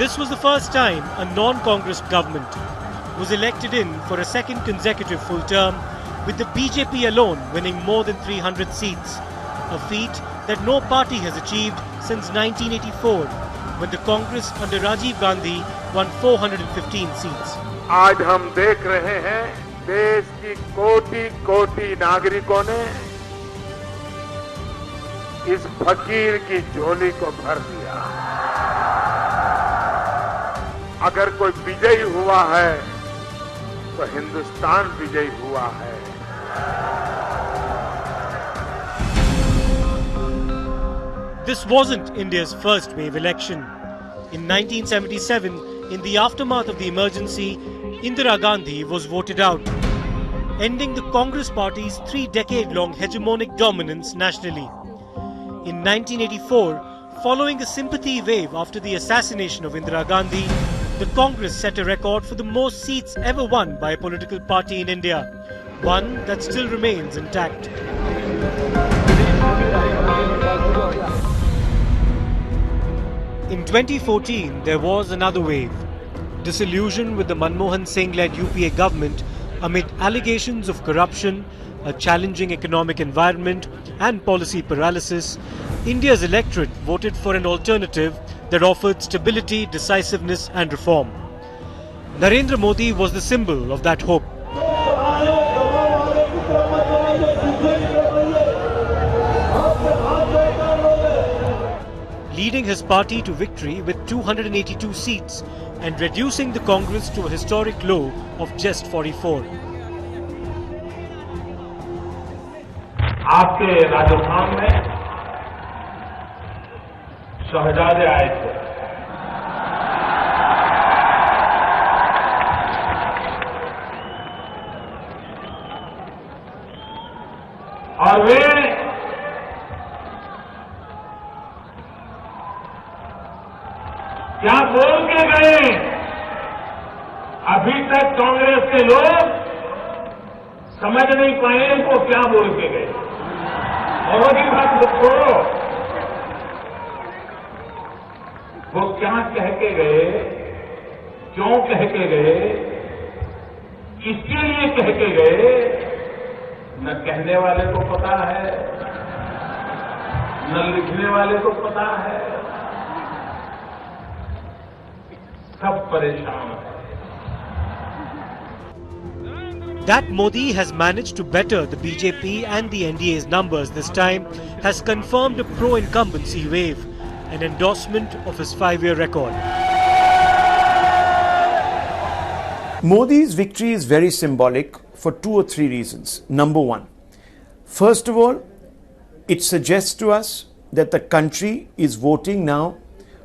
This was the first time a non-Congress government was elected in for a second consecutive full term, with the BJP alone winning more than 300 seats, a feat that no party has achieved since 1984, when the Congress under Rajiv Gandhi won 415 seats. आज हम देख रहे हैं देश की कोटि-कोटि नागरिकों ने इस फकीर की झोली को भर दिया। अगर कोई विजयी हुआ है तो हिंदुस्तान विजयी हुआ है। This wasn't India's first wave election. In 1977, in the aftermath of the emergency, Indira Gandhi was voted out, ending the Congress party's 3-decade-long hegemonic dominance nationally. In 1984, following a sympathy wave after the assassination of Indira Gandhi, the Congress set a record for the most seats ever won by a political party in India, one that still remains intact. In 2014, there was another wave. Disillusion with the Manmohan Singh-led UPA government amid allegations of corruption, a challenging economic environment and policy paralysis, India's electorate voted for an alternative that offered stability, decisiveness and reform. Narendra Modi was the symbol of that hope. Leading his party to victory with 282 seats and reducing the Congress to a historic low of just 44. आपके राजस्थान में शहजादे आए थे, और वे क्या बोल के गए? अभी तक कांग्रेस के लोग समझ नहीं पाए वो क्या बोल के गए। और वो की बात छोड़ो, वो क्या कह के गए, क्यों कह के गए, किसके लिए कह के गए, न कहने वाले को पता है, न लिखने वाले को पता है, सब परेशान है। That Modi has managed to better the BJP and the NDA's numbers this time has confirmed a pro-incumbency wave, an endorsement of his 5-year record. Modi's victory is very symbolic for 2 or 3 reasons. Number one, first of all, it suggests to us that the country is voting now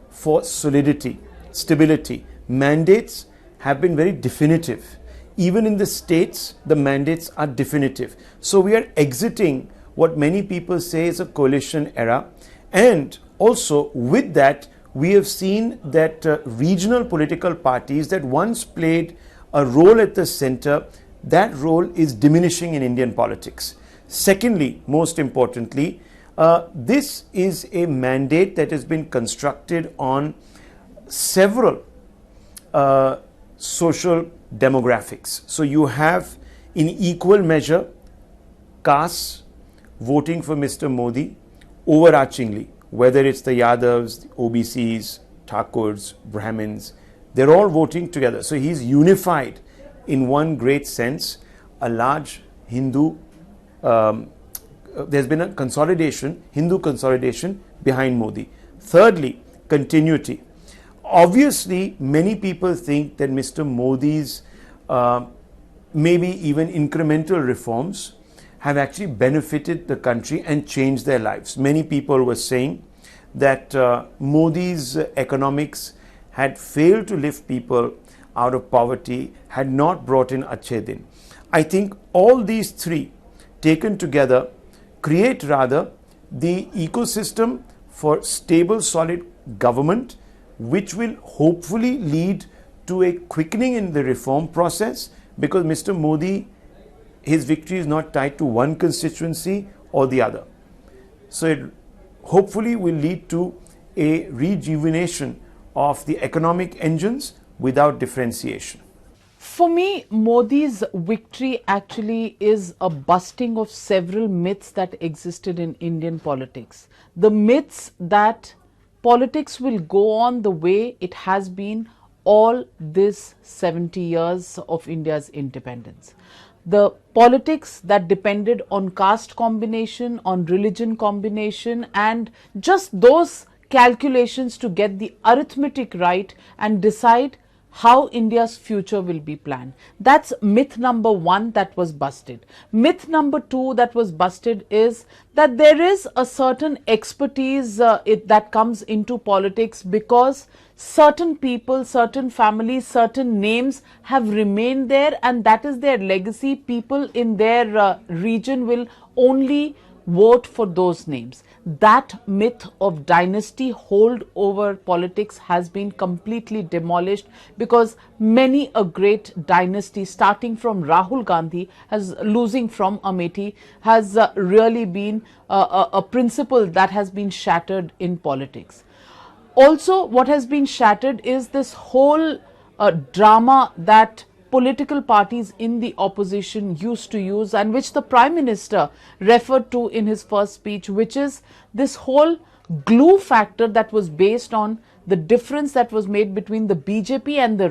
for solidity, stability. Mandates have been very definitive. Even in the states, the mandates are definitive. So we are exiting what many people say is a coalition era. And also with that, we have seen that regional political parties that once played a role at the center, that role is diminishing in Indian politics. Secondly, most importantly, this is a mandate that has been constructed on several social demographics. So you have in equal measure castes voting for Mr. Modi overarchingly, whether it's the Yadavs, the OBCs, Thakurs, Brahmins, they're all voting together. So he's unified in one great sense, a large Hindu, there's been a consolidation, Hindu consolidation behind Modi. Thirdly, continuity. Obviously, many people think that Mr. Modi's maybe even incremental reforms have actually benefited the country and changed their lives. Many people were saying that Modi's economics had failed to lift people out of poverty, had not brought in Achhe Din. I think all these three taken together create rather the ecosystem for stable, solid government, which will hopefully lead to a quickening in the reform process, because Mr. Modi, his victory is not tied to one constituency or the other. So it hopefully will lead to a rejuvenation of the economic engines without differentiation. For me, Modi's victory actually is a busting of several myths that existed in Indian politics. The myths that politics will go on the way it has been all this 70 years of India's independence. The politics that depended on caste combination, on religion combination, and just those calculations to get the arithmetic right and decide how India's future will be planned. That's myth number one that was busted. Myth number two that was busted is that there is a certain expertise that comes into politics because certain people, certain families, certain names have remained there, and that is their legacy. People in their region will only vote for those names. That myth of dynasty hold over politics has been completely demolished, because many a great dynasty, starting from Rahul Gandhi, losing from Amethi, has really been a principle that has been shattered in politics. Also, what has been shattered is this whole drama that political parties in the opposition used to use, and which the Prime Minister referred to in his first speech, which is this whole glue factor that was based on the difference that was made between the BJP and the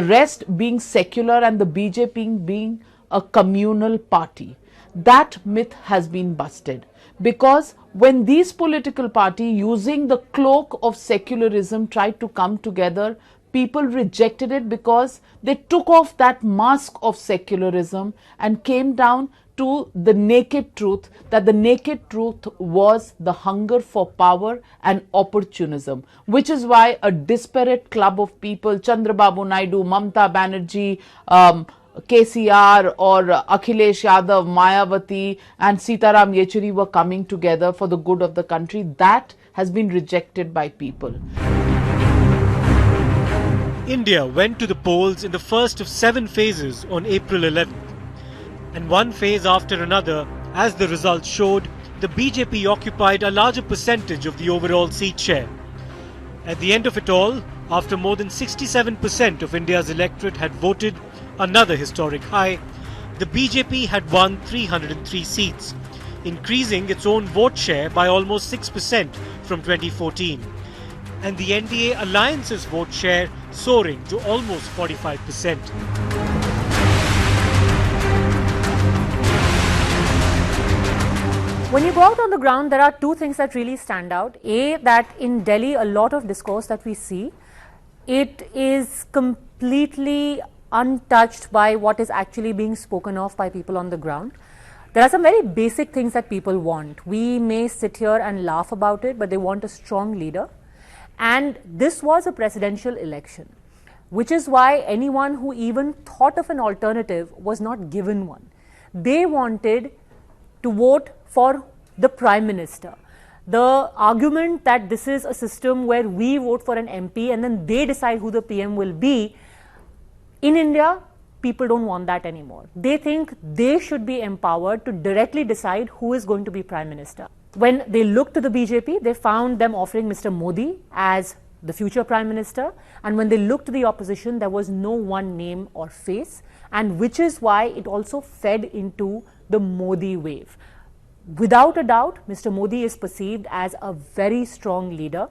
rest being secular and the BJP being a communal party. That myth has been busted, because when these political parties, using the cloak of secularism, tried to come together, people rejected it because they took off that mask of secularism and came down to the naked truth, that the naked truth was the hunger for power and opportunism, which is why a disparate club of people, Chandrababu Naidu, Mamta Banerjee, KCR or Akhilesh Yadav, Mayawati and Sitaram Yechuri were coming together for the good of the country. That has been rejected by people. India went to the polls in the first of 7 phases on April 11th. And one phase after another, as the results showed, the BJP occupied a larger percentage of the overall seat share. At the end of it all, after more than 67% of India's electorate had voted, another historic high, the BJP had won 303 seats, increasing its own vote share by almost 6% from 2014. And the NDA alliance's vote share soaring to almost 45%. When you go out on the ground, there are two things that really stand out. A, that in Delhi, a lot of discourse that we see, it is completely untouched by what is actually being spoken of by people on the ground. There are some very basic things that people want. We may sit here and laugh about it, but they want a strong leader. And this was a presidential election, which is why anyone who even thought of an alternative was not given one. They wanted to vote for the Prime Minister. The argument that this is a system where we vote for an MP and then they decide who the PM will be, in India, people don't want that anymore. They think they should be empowered to directly decide who is going to be Prime Minister. When they looked to the BJP, they found them offering Mr. Modi as the future Prime Minister. And when they looked to the opposition, there was no one name or face, and which is why it also fed into the Modi wave. Without a doubt, Mr. Modi is perceived as a very strong leader.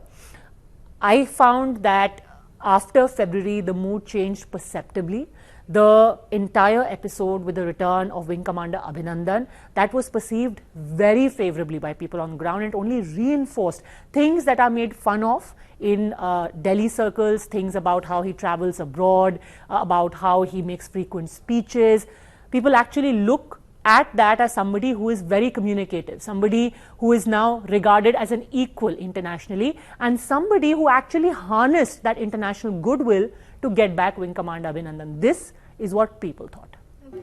I found that after February, the mood changed perceptibly. The entire episode with the return of Wing Commander Abhinandan, that was perceived very favorably by people on the ground. It only reinforced things that are made fun of in Delhi circles, things about how he travels abroad, about how he makes frequent speeches. People actually look at that as somebody who is very communicative, somebody who is now regarded as an equal internationally, and somebody who actually harnessed that international goodwill to get back Wing Commander Abhinandan. This is what people thought.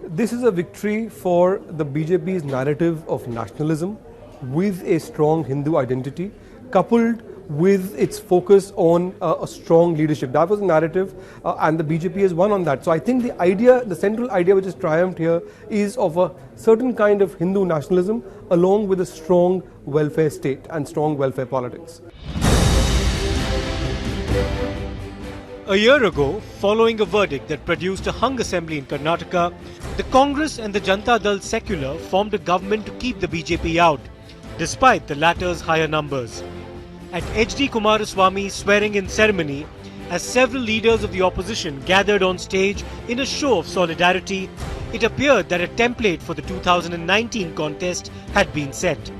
This is a victory for the BJP's narrative of nationalism with a strong Hindu identity, coupled with its focus on a strong leadership. That was the narrative, and the BJP has won on that. So I think the idea, the central idea which has triumphed here is of a certain kind of Hindu nationalism along with a strong welfare state and strong welfare politics. A year ago, following a verdict that produced a hung assembly in Karnataka, the Congress and the Janata Dal Secular formed a government to keep the BJP out, despite the latter's higher numbers. At H.D. Kumaraswamy's swearing-in ceremony, as several leaders of the opposition gathered on stage in a show of solidarity, it appeared that a template for the 2019 contest had been set.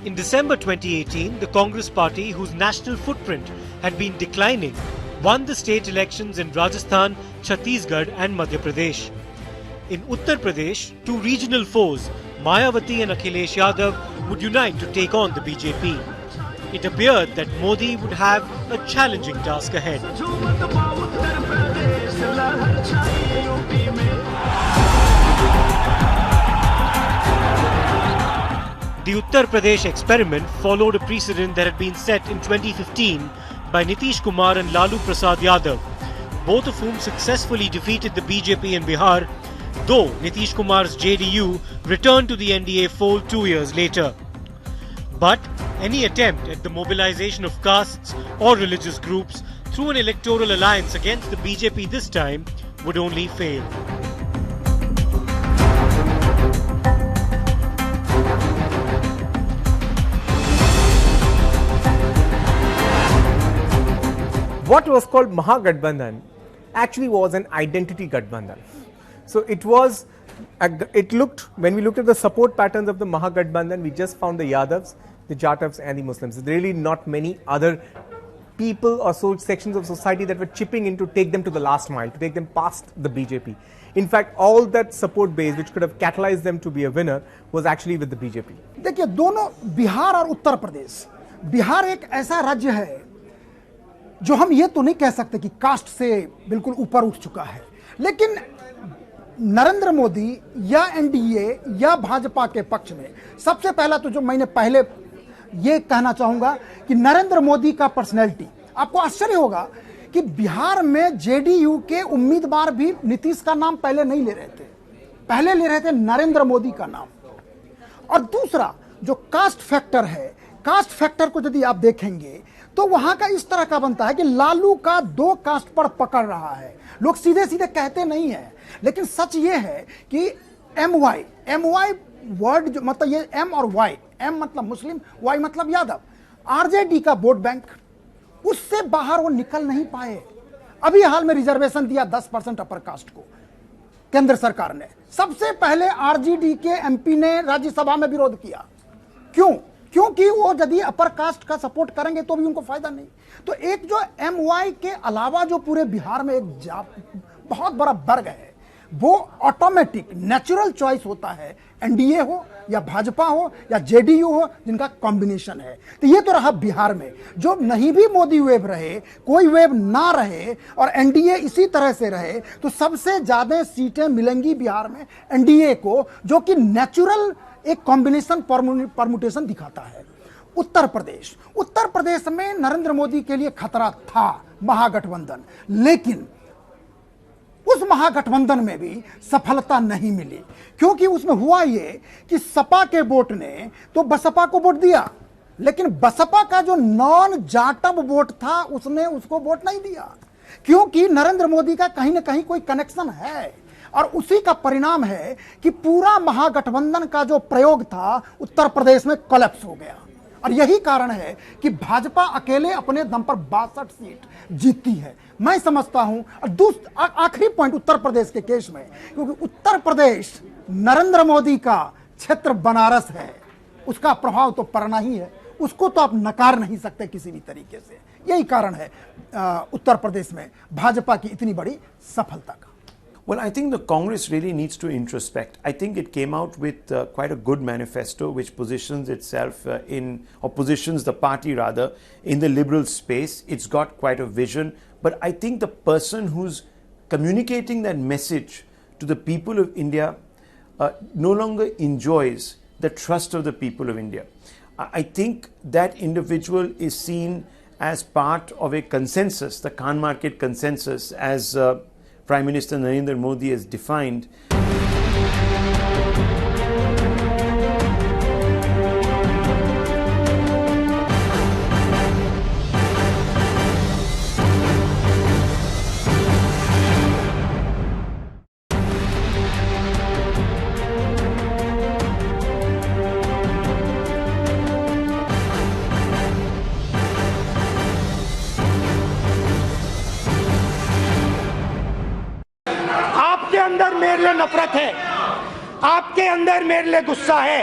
In December 2018, the Congress party, whose national footprint had been declining, won the state elections in Rajasthan, Chhattisgarh and Madhya Pradesh. In Uttar Pradesh, two regional foes, Mayawati and Akhilesh Yadav, would unite to take on the BJP. It appeared that Modi would have a challenging task ahead. The Uttar Pradesh experiment followed a precedent that had been set in 2015 by Nitish Kumar and Lalu Prasad Yadav, both of whom successfully defeated the BJP in Bihar, though Nitish Kumar's JDU returned to the NDA fold 2 years later. But any attempt at the mobilization of castes or religious groups through an electoral alliance against the BJP this time would only fail. What was called Mahagathbandhan actually was an identity Gathbandhan. So it was, when we looked at the support patterns of the Mahagathbandhan, we just found the Yadavs, the Jatavs and the Muslims. There really not many other people or sections of society that were chipping in to take them to the last mile, to take them past the BJP. In fact, all that support base which could have catalyzed them to be a winner was actually with the BJP. देखिए दोनों बिहार और उत्तर प्रदेश, बिहार एक ऐसा राज्य है जो हम ये तो नहीं कह सकते कि कास्ट से बिल्कुल ऊपर उठ चुका है, लेकिन नरेंद्र मोदी या एनडीए या भाजपा के पक्ष में सबसे पहला तो जो मैंने पहले ये कहना चाहूंगा कि नरेंद्र मोदी का पर्सनैलिटी, आपको आश्चर्य होगा कि बिहार में जेडीयू के उम्मीदवार भी नीतीश का नाम पहले नहीं ले रहे थे, पहले ले रहे थे नरेंद्र मोदी का नाम। और दूसरा जो कास्ट फैक्टर है, कास्ट फैक्टर को यदि आप देखेंगे तो वहां का इस तरह का बनता है कि लालू का 2 कास्ट पर पकड़ रहा है। लोग सीधे सीधे कहते नहीं है, लेकिन सच ये है कि एम वाई वर्ड जो मतलब ये एम और वाई, एम मतलब मुस्लिम, वाई मतलब यादव, आरजेडी का वोट बैंक, उससे बाहर वो निकल नहीं पाए। अभी हाल में रिजर्वेशन दिया 10% अपर कास्ट को केंद्र सरकार ने, सबसे पहले आरजेडी के एमपी ने राज्यसभा में विरोध किया। क्यों? क्योंकि वो यदि अपर कास्ट का सपोर्ट करेंगे तो भी उनको फायदा नहीं। तो एक जो एमवाई के अलावा जो पूरे बिहार में एक बहुत बड़ा वर्ग है, वो ऑटोमेटिक नेचुरल चॉइस होता है, एनडीए हो या भाजपा हो या जेडीयू हो, जिनका कॉम्बिनेशन है। तो ये तो रहा बिहार में, जो नहीं भी मोदी वेव रहे, कोई वेव ना रहे और एनडीए इसी तरह से रहे, तो सबसे ज्यादा सीटें मिलेंगी बिहार में एनडीए को, जो कि नेचुरल एक कॉम्बिनेशन परमुटेशन दिखाता है। उत्तर प्रदेश में नरेंद्र मोदी के लिए खतरा था महागठबंधन, लेकिन उस महागठबंधन में भी सफलता नहीं मिली, क्योंकि उसमें हुआ ये कि सपा के वोट ने तो बसपा को वोट दिया, लेकिन बसपा का जो नॉन जाटव वोट था उसने उसको वोट नहीं दिया, क्योंकि नरेंद्र मोदी का कहीं ना कहीं कोई कनेक्शन है। और उसी का परिणाम है कि पूरा महागठबंधन का जो प्रयोग था उत्तर प्रदेश में कोलैप्स हो गया। और यही कारण है कि भाजपा अकेले अपने दम पर 62 सीट जीतती है। मैं समझता हूं, और आखिरी पॉइंट उत्तर प्रदेश के केस में, क्योंकि उत्तर प्रदेश नरेंद्र मोदी का क्षेत्र बनारस है, उसका प्रभाव तो पड़ना ही है, उसको तो आप नकार नहीं सकते किसी भी तरीके से। यही कारण है उत्तर प्रदेश में भाजपा की इतनी बड़ी सफलता का। Well, I think the Congress really needs to introspect. I think it came out with quite a good manifesto which positions itself positions the party rather in the liberal space. It's got quite a vision, but I think the person who's communicating that message to the people of India no longer enjoys the trust of the people of India. I think that individual is seen as part of a consensus, the Khan market consensus, as Prime Minister Narendra Modi has defined. नफरत है, आपके अंदर मेरे लिए गुस्सा है,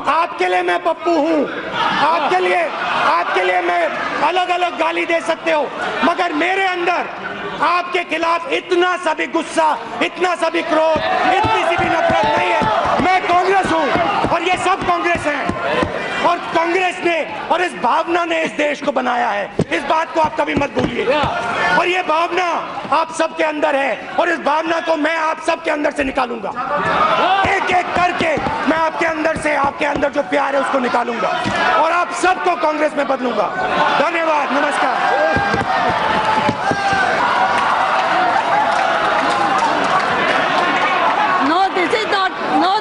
आपके लिए मैं पप्पू हूं, आपके लिए मैं अलग अलग गाली दे सकते हो, मगर मेरे अंदर आपके खिलाफ इतना सा भी गुस्सा, इतना सा भी क्रोध, इतनी सी भी नफरत नहीं है। मैं कांग्रेस हूं और ये सब कांग्रेस हैं, और कांग्रेस ने और इस भावना ने इस देश को बनाया है। इस बात को आप कभी मत भूलिए, और ये भावना आप सबके अंदर है, और इस भावना को मैं आप सबके अंदर से निकालूंगा, एक एक करके मैं आपके अंदर से, आपके अंदर जो प्यार है उसको निकालूंगा, और आप सबको कांग्रेस में बदलूंगा। धन्यवाद, नमस्कार।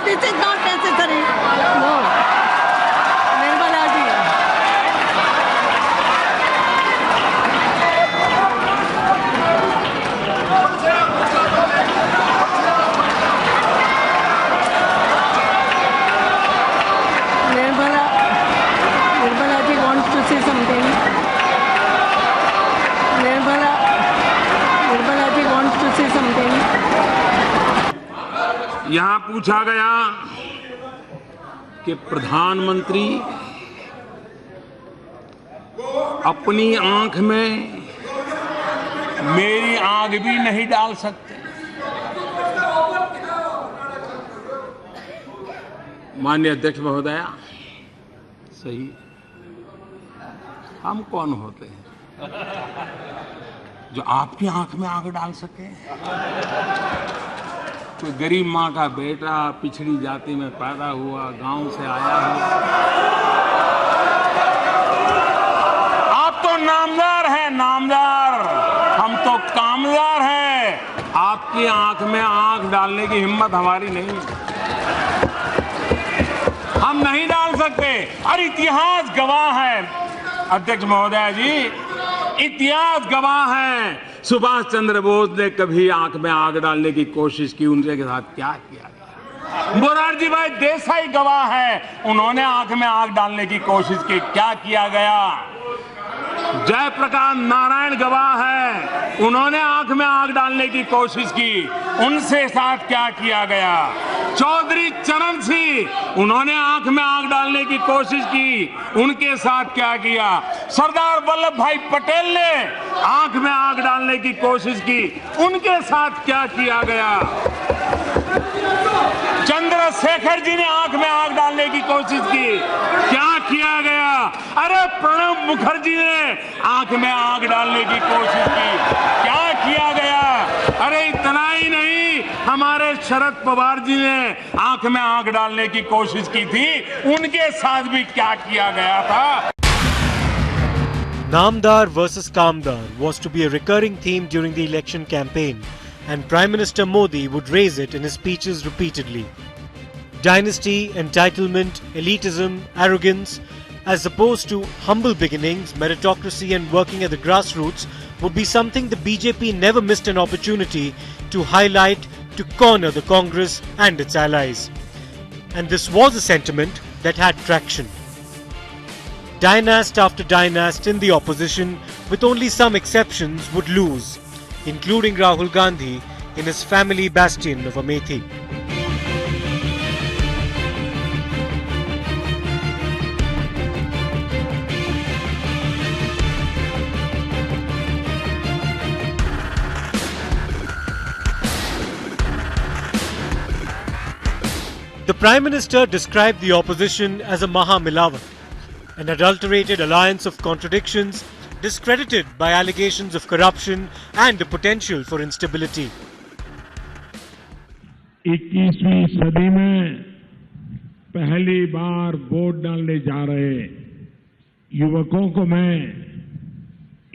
This is not necessary. No. Nirmala ji. Nirmala ji wants to say something. Nirmala ji wants to say something. यहां पूछा गया कि प्रधानमंत्री अपनी आंख में मेरी आंख भी नहीं डाल सकते। माननीय अध्यक्ष महोदया, सही, हम कौन होते हैं जो आपकी आंख में आंख डाल सके? कोई गरीब माँ का बेटा पिछड़ी जाति में पैदा हुआ, गांव से आया हो, आप तो नामदार हैं, नामदार, हम तो कामदार हैं। आपकी आंख में आंख डालने की हिम्मत हमारी नहीं, हम नहीं डाल सकते। और इतिहास गवाह है अध्यक्ष महोदया जी, इतिहास गवाह है। सुभाष चंद्र बोस ने कभी आंख में आग डालने की कोशिश की, उनके साथ क्या किया गया? मोरारजी भाई देसाई गवाह है, उन्होंने आंख में आग डालने की कोशिश की, क्या किया गया? जयप्रकाश नारायण गवाह है, उन्होंने आंख में आग डालने की कोशिश की, उनसे साथ क्या किया गया? चौधरी चरण सिंह, उन्होंने आंख में आग डालने की कोशिश की, उनके साथ क्या किया? सरदार वल्लभ भाई पटेल ने आंख में आग डालने की कोशिश की, उनके साथ क्या किया गया? चंद्रशेखर जी ने आंख में आग डालने की कोशिश की, क्या किया गया? अरे प्रणब मुखर्जी ने आंख में आग डालने की कोशिश की, क्या किया गया? अरे इतना ही नहीं, हमारे शरद पवार जी ने आंख में आग डालने की कोशिश की थी, उनके साथ भी क्या किया गया था? Namdar versus Kamdar was to be a recurring theme during the election campaign, and Prime Minister Modi would raise it in his speeches repeatedly. Dynasty, entitlement, elitism, arrogance, as opposed to humble beginnings, meritocracy and working at the grassroots would be something the BJP never missed an opportunity to highlight, to corner the Congress and its allies. And this was a sentiment that had traction. Dynast after dynast in the opposition, with only some exceptions, would lose, including Rahul Gandhi in his family bastion of Amethi. The Prime Minister described the opposition as a Maha Milavat, an adulterated alliance of contradictions, discredited by allegations of corruption and the potential for instability. 21वीं सदी में पहली बार vote डालने जा रहे युवकों को मैं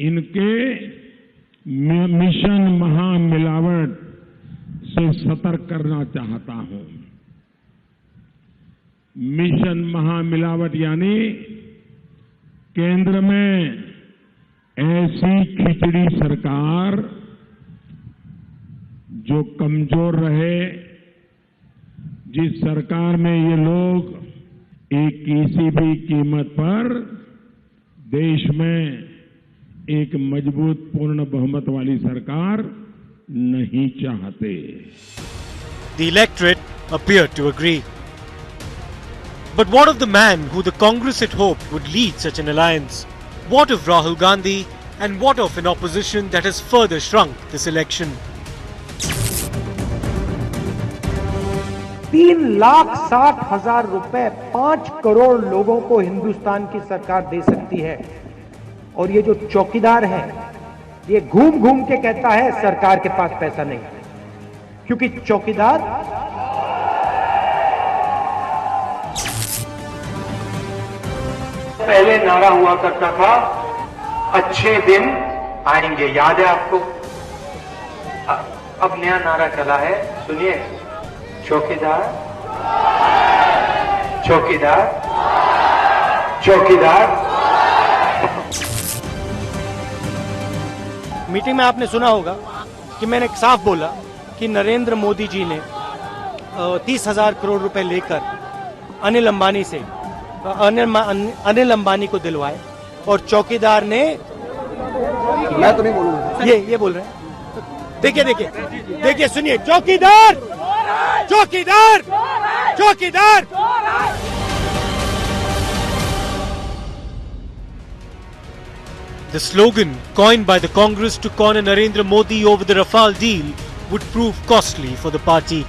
इनके मिशन महा मिलावट से सतर्क करना चाहता हूं। मिशन महा मिलावट यानी केंद्र में ऐसी खिचड़ी सरकार जो कमजोर रहे, जिस सरकार में ये लोग एक किसी भी कीमत पर देश में एक मजबूत पूर्ण बहुमत वाली सरकार नहीं चाहते। The electorate appeared to agree. But what of the man who the Congress had hoped would lead such an alliance? What of Rahul Gandhi, and what of an opposition that has further shrunk this election? 3,60,000 रुपए 5 करोड़ लोगों को हिंदुस्तान की सरकार दे सकती है। और ये जो चौकीदार है, ये घूम घूम के कहता है सरकार के पास पैसा नहीं, क्योंकि चौकीदार पहले नारा हुआ करता था, अच्छे दिन आएंगे, याद है आपको? अब नया नारा चला है, सुनिए, चौकीदार चौकीदार चौकीदार। मीटिंग में आपने सुना होगा कि मैंने साफ बोला कि नरेंद्र मोदी जी ने 30,000 करोड़ रुपए लेकर अनिल अंबानी को दिलवाए और चौकीदार ने, मैं तो नहीं बोलूंगा, ये बोल रहे हैं। देखिए सुनिए, चौकीदार चौकीदार चौकीदार। The slogan coined by the Congress to corner Narendra Modi over the Rafale deal would prove costly for the party.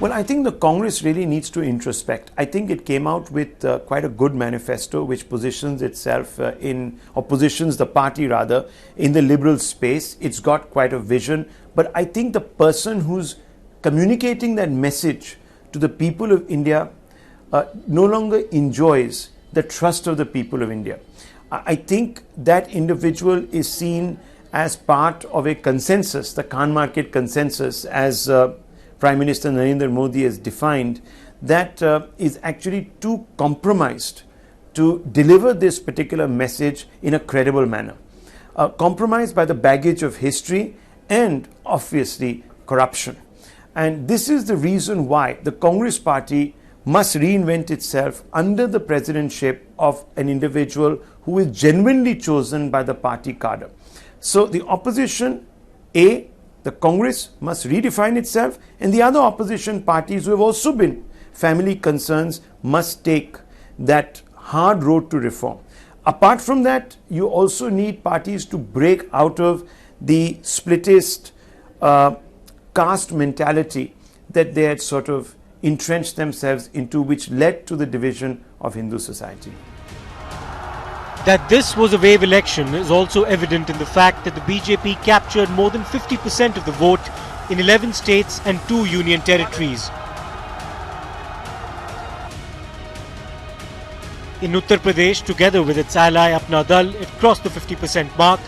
Well, I think the Congress really needs to introspect. I think it came out with quite a good manifesto which positions itself positions the party rather in the liberal space. It's got quite a vision, but I think the person who's communicating that message to the people of India no longer enjoys the trust of the people of India. I think that individual is seen as part of a consensus, the Khan market consensus, as Prime Minister Narendra Modi has defined, that is actually too compromised to deliver this particular message in a credible manner. Compromised by the baggage of history and obviously corruption. And this is the reason why the Congress party must reinvent itself under the presidentship of an individual who is genuinely chosen by the party cadre. So the opposition, the Congress must redefine itself, and the other opposition parties who have also been family concerns must take that hard road to reform. Apart from that, you also need parties to break out of the splittist caste mentality that they had sort of entrenched themselves into, which led to the division of Hindu society. That this was a wave election is also evident in the fact that the BJP captured more than 50% of the vote in 11 states and 2 union territories. In Uttar Pradesh, together with its ally Apna Dal, it crossed the 50% mark,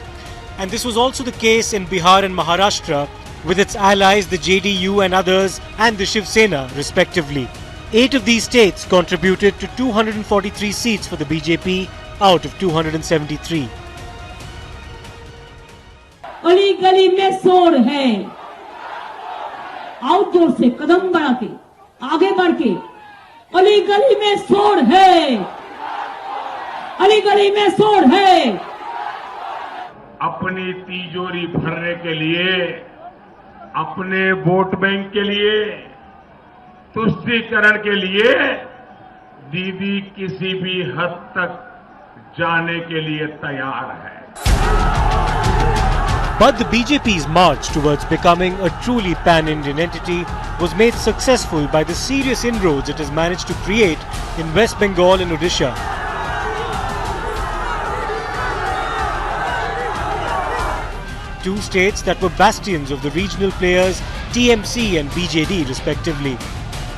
and this was also the case in Bihar and Maharashtra with its allies, the JDU and others, and the Shiv Sena, respectively. 8 of these states contributed to 243 seats for the BJP out of 273. गली गली में शोर है, आओ जोर से कदम बढ़ा के आगे बढ़ के, गली गली में शोर है, गली गली में शोर है। अपनी तिजोरी भरने के लिए, अपने वोट बैंक के लिए, तुष्टीकरण के लिए दीदी किसी भी हद तक जाने के लिए तैयार है. But the BJP's march towards becoming a truly pan-Indian entity was made successful by the serious inroads it has managed to create in West Bengal and Odisha. Two states that were bastions of the regional players TMC and BJD respectively.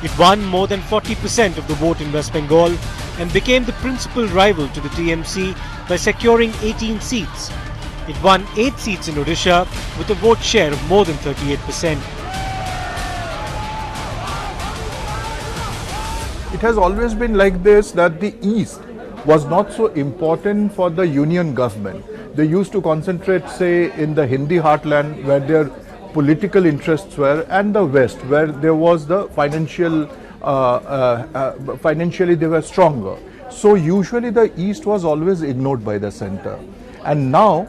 It won more than 40% of the vote in West Bengal and became the principal rival to the TMC by securing 18 seats. It won 8 seats in Odisha with a vote share of more than 38%. It has always been like this, that the East was not so important for the union government. They used to concentrate, say, in the Hindi heartland where their political interests were, and the West where there was the financially they were stronger. So usually the East was always ignored by the center. And now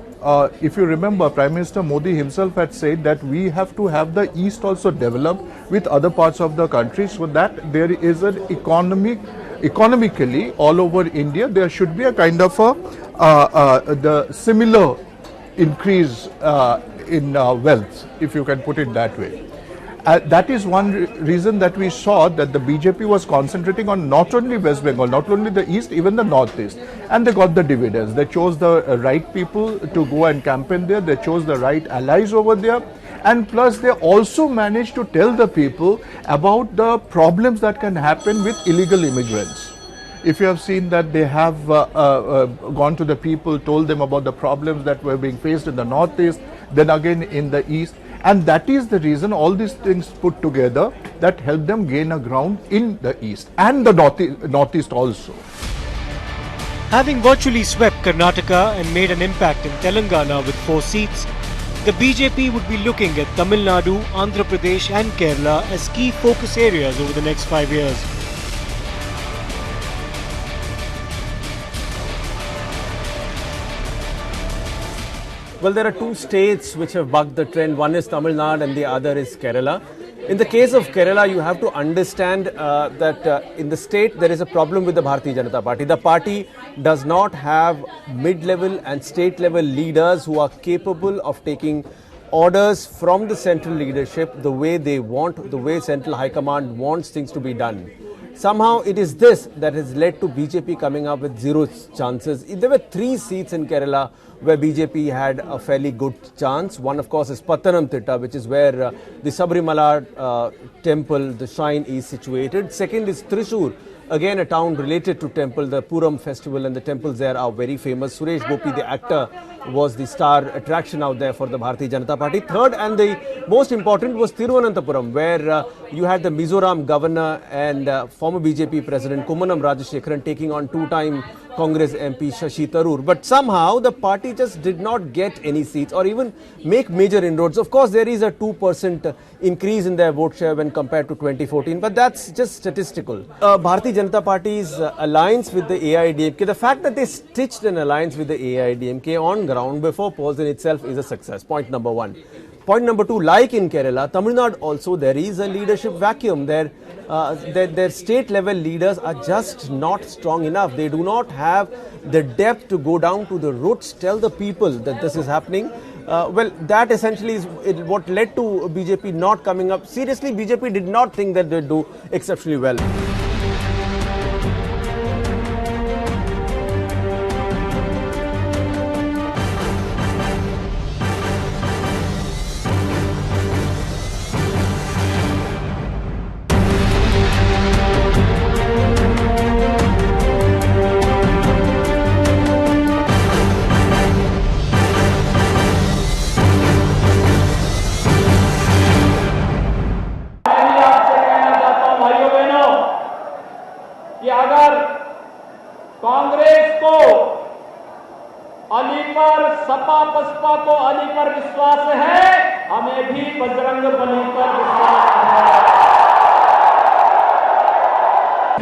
if you remember, Prime Minister Modi himself had said that we have to have the East also develop with other parts of the country, so that there is an economically all over India, there should be a kind of the similar increase in wealth, if you can put it that way. That is one reason that we saw that the BJP was concentrating on not only West Bengal, not only the East, even the Northeast. And they got the dividends. They chose the right people to go and campaign there. They chose the right allies over there. And plus, they also managed to tell the people about the problems that can happen with illegal immigrants. If you have seen that they have gone to the people, told them about the problems that were being faced in the Northeast, then again in the East. And that is the reason all these things put together that help them gain a ground in the East and the Northeast also. Having virtually swept Karnataka and made an impact in Telangana with 4 seats, the BJP would be looking at Tamil Nadu, Andhra Pradesh and Kerala as key focus areas over the next 5 years. Well, there are 2 states which have bucked the trend. One is Tamil Nadu and the other is Kerala. In the case of Kerala, you have to understand that in the state there is a problem with the Bharatiya Janata Party. The party does not have mid-level and state-level leaders who are capable of taking orders from the central leadership the way they want, the way Central High Command wants things to be done. Somehow it is this that has led to BJP coming up with 0 chances. There were 3 seats in Kerala where BJP had a fairly good chance. One, of course, is Pathanamthitta, which is where the Sabrimala temple, the shrine, is situated. Second is Thrissur, again a town related to temple. The Puram festival and the temples there are very famous. Suresh Gopi, the actor, was the star attraction out there for the Bharatiya Janata Party. Third and the most important was Thiruvananthapuram, where you had the Mizoram governor and former BJP president Kumanam Rajashekharan taking on 2-time Congress MP Shashi Tharoor. But somehow the party just did not get any seats or even make major inroads. Of course, there is a 2% increase in their vote share when compared to 2014, but that's just statistical. Bharatiya Janata Party's alliance with the AIDMK, the fact that they stitched an alliance with the AIDMK on ground before polls in itself is a success. Point number 1. Point number 2, like in Kerala, Tamil Nadu also, there is a leadership vacuum. Their state level leaders are just not strong enough. They do not have the depth to go down to the roots, tell the people that this is happening. Well, that essentially is what led to BJP not coming up. Seriously, BJP did not think that they'd do exceptionally well. Congress को अली पर, सपा बसपा को अली पर विश्वास है, हमें भी बजरंग बली पर विश्वास है।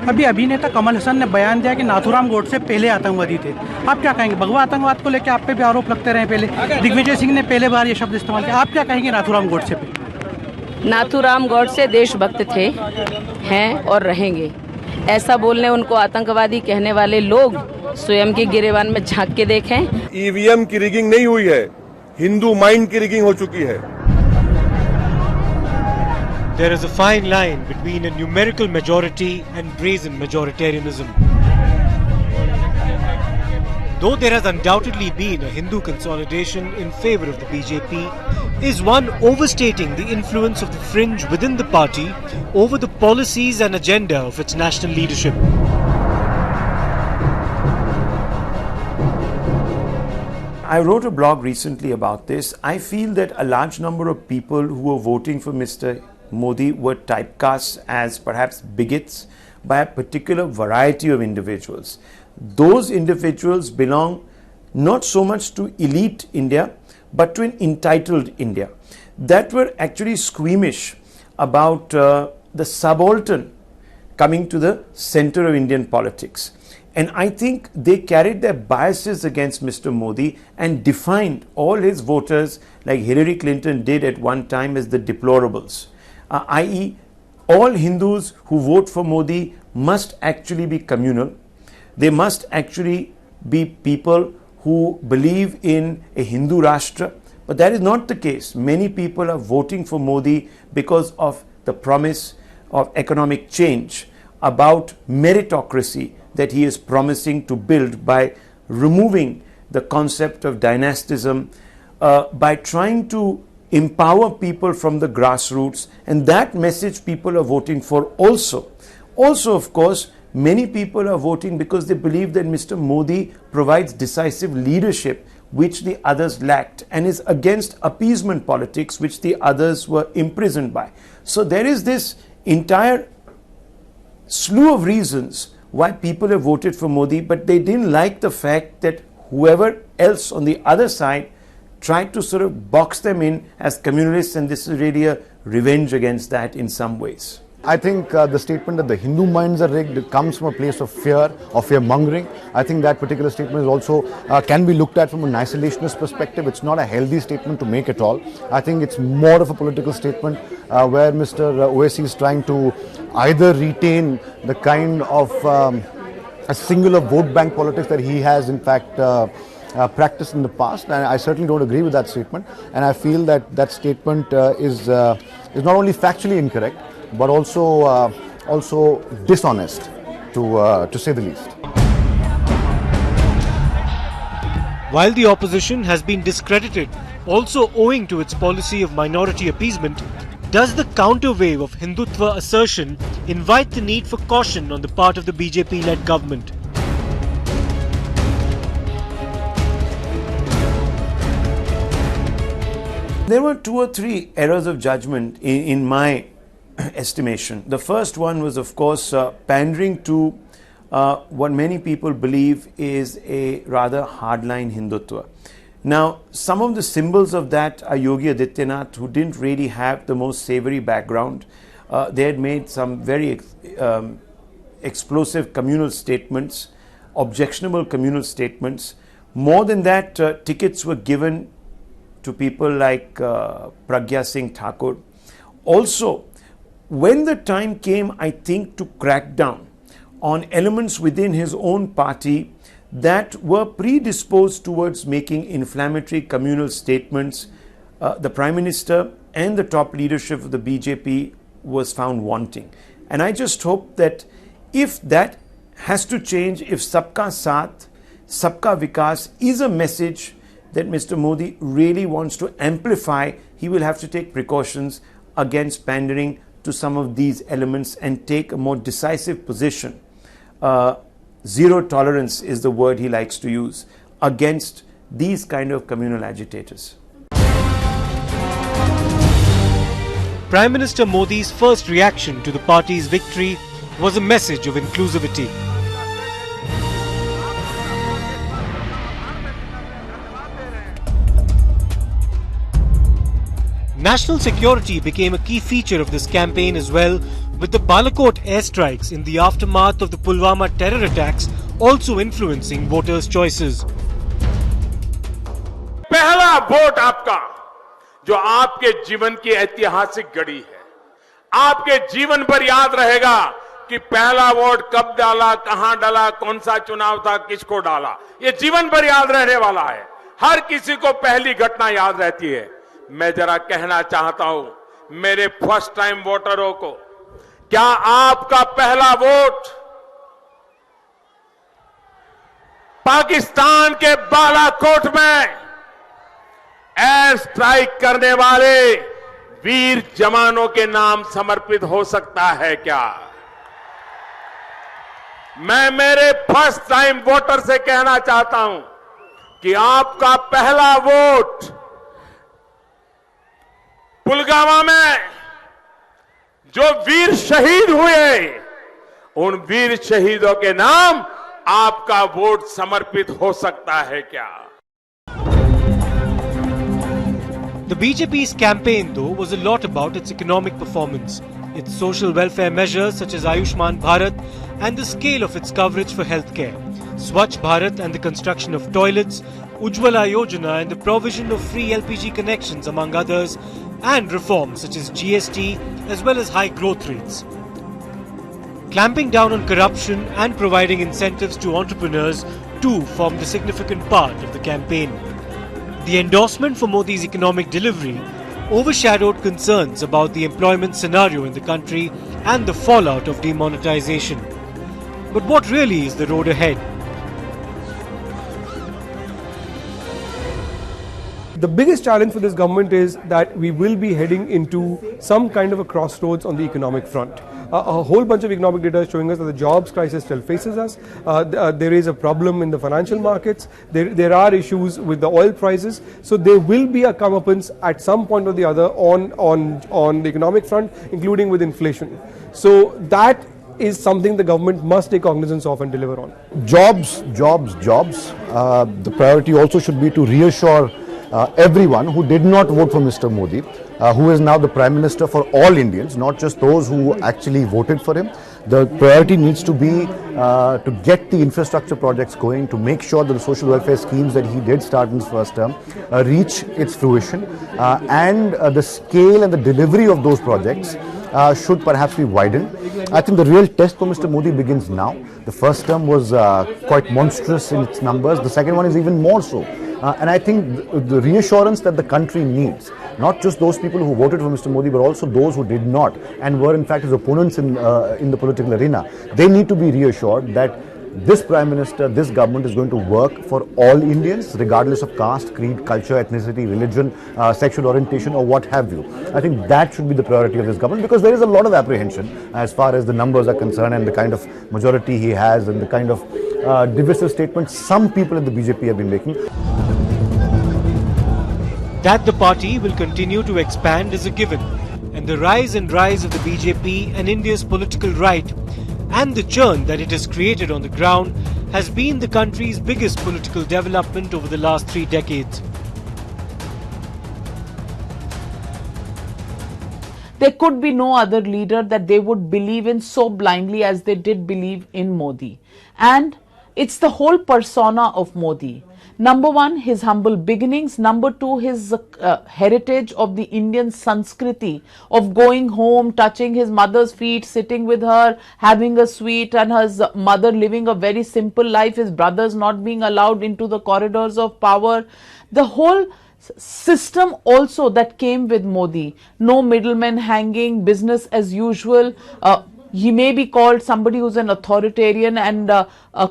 अभी अभिनेता कमल हसन ने बयान दिया कि नाथूराम गोडसे पहले आतंकवादी थे। आप क्या कहेंगे? भगवा आतंकवाद को लेकर आप पे भी आरोप लगते रहे पहले। दिग्विजय सिंह ने पहले बार ये शब्द इस्तेमाल किया। आप क्या कहेंगे नाथूराम गोडसे पे? नाथूराम गोडसे देशभक्त थे, हैं और रहेंगे। ऐसा बोलने उनको आतंकवादी कहने वाले लोग स्वयं के गिरेबान में झांक के देखें। ईवीएम की रिगिंग नहीं हुई है, हिंदू माइंड की रिगिंग हो चुकी है। There is a fine line between a numerical majority and brazen majoritarianism. Though there has undoubtedly been a Hindu consolidation in favour of the BJP, is one overstating the influence of the fringe within the party over the policies and agenda of its national leadership? I wrote a blog recently about this. I feel that a large number of people who were voting for Mr. Modi were typecast as perhaps bigots by a particular variety of individuals. Those individuals belong not so much to elite India, but to an entitled India that were actually squeamish about the subaltern coming to the center of Indian politics. And I think they carried their biases against Mr. Modi and defined all his voters, like Hillary Clinton did at one time, as the deplorables, i.e. all Hindus who vote for Modi must actually be communal. They must actually be people who believe in a Hindu Rashtra. But that is not the case. Many people are voting for Modi because of the promise of economic change, about meritocracy that he is promising to build by removing the concept of dynastism, by trying to empower people from the grassroots, and that message people are voting for also. Also, of course, many people are voting because they believe that Mr. Modi provides decisive leadership which the others lacked, and is against appeasement politics which the others were imprisoned by. So there is this entire slew of reasons why people have voted for Modi, but they didn't like the fact that whoever else on the other side tried to sort of box them in as communalists, and this is really a revenge against that in some ways. I think the statement that the Hindu minds are rigged comes from a place of fear, of fear-mongering. I think that particular statement is also can be looked at from an isolationist perspective. It's not a healthy statement to make at all. I think it's more of a political statement where Mr. Owaisi is trying to either retain the kind of a singular vote bank politics that he has in fact practiced in the past, and I certainly don't agree with that statement. And I feel that that statement is not only factually incorrect, but also dishonest, to say the least. While the opposition has been discredited, also owing to its policy of minority appeasement, does the counter wave of Hindutva assertion invite the need for caution on the part of the BJP-led government? There were 2 or 3 errors of judgment in my estimation. The first one was, of course, pandering to what many people believe is a rather hardline Hindutva. Now, some of the symbols of that are Yogi Adityanath, who didn't really have the most savory background. They had made some very explosive communal statements, objectionable communal statements. More than that, tickets were given to people like Pragya Singh Thakur. Also, when the time came, I think, to crack down on elements within his own party that were predisposed towards making inflammatory communal statements, the Prime Minister and the top leadership of the BJP was found wanting. And I just hope that if that has to change, if Sabka Saath, Sabka Vikas is a message that Mr. Modi really wants to amplify, he will have to take precautions against pandering to some of these elements and take a more decisive position. Zero tolerance is the word he likes to use against these kind of communal agitators. Prime Minister Modi's first reaction to the party's victory was a message of inclusivity. National security became a key feature of this campaign as well, with the Balakot airstrikes in the aftermath of the Pulwama terror attacks also influencing voters' choices. पहला vote आपका, जो आपके जीवन की ऐतिहासिक घड़ी है, आपके जीवन पर याद रहेगा कि पहला वोट कब डाला, कहां डाला, कौन सा चुनाव था, किसको डाला, ये जीवन भर याद रहने वाला है। हर किसी को पहली घटना याद रहती है। मैं जरा कहना चाहता हूं मेरे फर्स्ट टाइम वोटरों को, क्या आपका पहला वोट पाकिस्तान के बालाकोट में एयर स्ट्राइक करने वाले वीर जवानों के नाम समर्पित हो सकता है क्या? मैं मेरे फर्स्ट टाइम वोटर से कहना चाहता हूं कि आपका पहला वोट पुलवामा में जो वीर शहीद हुए, उन वीर शहीदों के नाम आपका वोट समर्पित हो सकता है क्या? The BJP's campaign, though, was a lot about its economic performance, its social welfare measures such as Ayushman Bharat, and the scale of its coverage for healthcare. Swachh Bharat and the construction of toilets, Ujjwala Yojana and the provision of free LPG connections among others, and reforms such as GST as well as high growth rates. Clamping down on corruption and providing incentives to entrepreneurs too formed a significant part of the campaign. The endorsement for Modi's economic delivery overshadowed concerns about the employment scenario in the country and the fallout of demonetization. But what really is the road ahead? The biggest challenge for this government is that we will be heading into some kind of a crossroads on the economic front. A whole bunch of economic data is showing us that the jobs crisis still faces us. There is a problem in the financial markets. There are issues with the oil prices. So there will be a comeuppance at some point or the other on the economic front, including with inflation. So that is something the government must take cognizance of and deliver on. Jobs, jobs, jobs. The priority also should be to reassure everyone who did not vote for Mr. Modi, who is now the Prime Minister for all Indians, not just those who actually voted for him. The priority needs to be to get the infrastructure projects going, to make sure that the social welfare schemes that he did start in his first term reach its fruition, and the scale and the delivery of those projects should perhaps be widened. I think the real test for Mr. Modi begins now. The first term was quite monstrous in its numbers. The second one is even more so. And I think the reassurance that the country needs, not just those people who voted for Mr. Modi, but also those who did not and were in fact his opponents in the political arena, they need to be reassured that this Prime Minister, this government is going to work for all Indians, regardless of caste, creed, culture, ethnicity, religion, sexual orientation or what have you. I think that should be the priority of this government, because there is a lot of apprehension as far as the numbers are concerned and the kind of majority he has and the kind of divisive statements some people in the BJP have been making. That the party will continue to expand is a given, and the rise and rise of the BJP and India's political right and the churn that it has created on the ground has been the country's biggest political development over the last 3 decades. There could be no other leader that they would believe in so blindly as they did believe in Modi. And it's the whole persona of Modi. Number one, his humble beginnings. Number two, his heritage of the Indian Sanskriti, of going home, touching his mother's feet, sitting with her, having a sweet, and his mother living a very simple life, his brothers not being allowed into the corridors of power. The whole system also that came with Modi. No middlemen hanging, business as usual. He may be called somebody who's an authoritarian and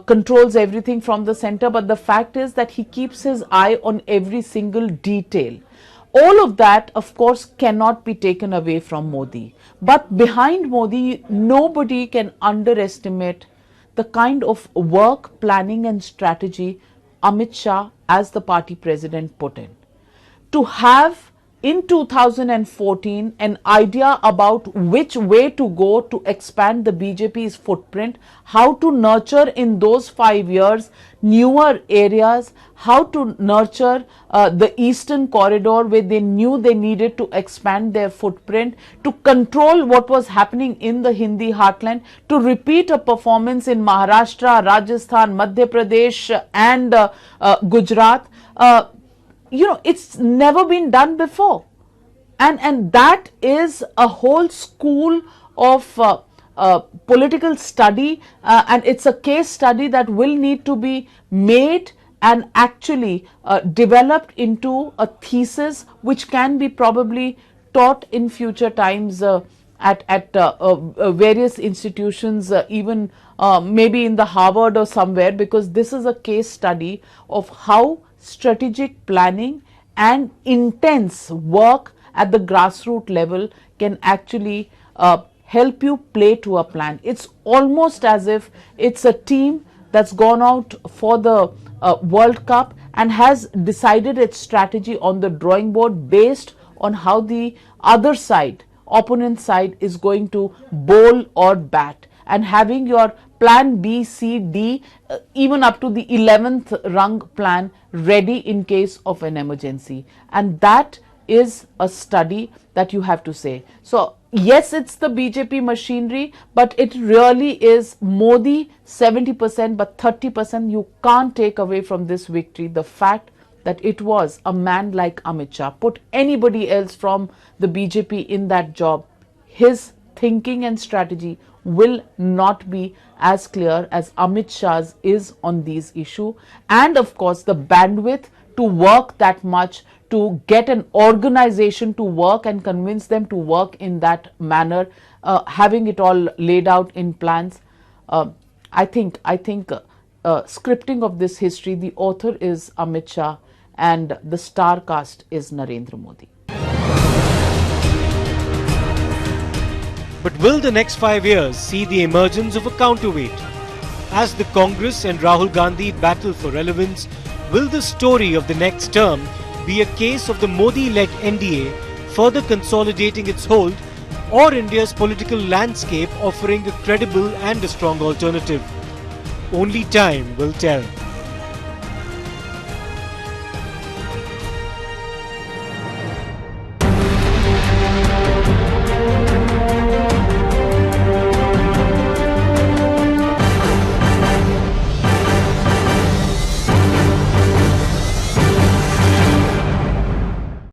controls everything from the center, but the fact is that he keeps his eye on every single detail. All of that, of course, cannot be taken away from Modi. But behind Modi, nobody can underestimate the kind of work, planning and strategy Amit Shah, as the party president, put in. To have in 2014 an idea about which way to go to expand the BJP's footprint, how to nurture in those 5 years newer areas, how to nurture the eastern corridor where they knew they needed to expand their footprint, to control what was happening in the Hindi heartland, to repeat a performance in Maharashtra, Rajasthan, Madhya Pradesh and Gujarat. It's never been done before. And that is a whole school of political study, and it's a case study that will need to be made and actually developed into a thesis which can be probably taught in future times at various institutions, even maybe in the Harvard or somewhere, because this is a case study of how strategic planning and intense work at the grassroots level can actually help you play to a plan. It's almost as if it's a team that's gone out for the World Cup and has decided its strategy on the drawing board based on how the other side, opponent side, is going to bowl or bat, and having your plan B, C, D, even up to the 11th rung plan ready in case of an emergency. And that is a study that you have to say. So, yes, it's the BJP machinery, but it really is Modi 70%, but 30% you can't take away from this victory the fact that it was a man like Amit Shah. Put anybody else from the BJP in that job, his thinking and strategy will not be as clear as Amit Shah's is on these issues. And of course, the bandwidth to work that much, to get an organization to work and convince them to work in that manner, having it all laid out in plans. I think scripting of this history, the author is Amit Shah and the star cast is Narendra Modi. But will the next 5 years see the emergence of a counterweight? As the Congress and Rahul Gandhi battle for relevance, will the story of the next term be a case of the Modi-led NDA further consolidating its hold, or India's political landscape offering a credible and a strong alternative? Only time will tell.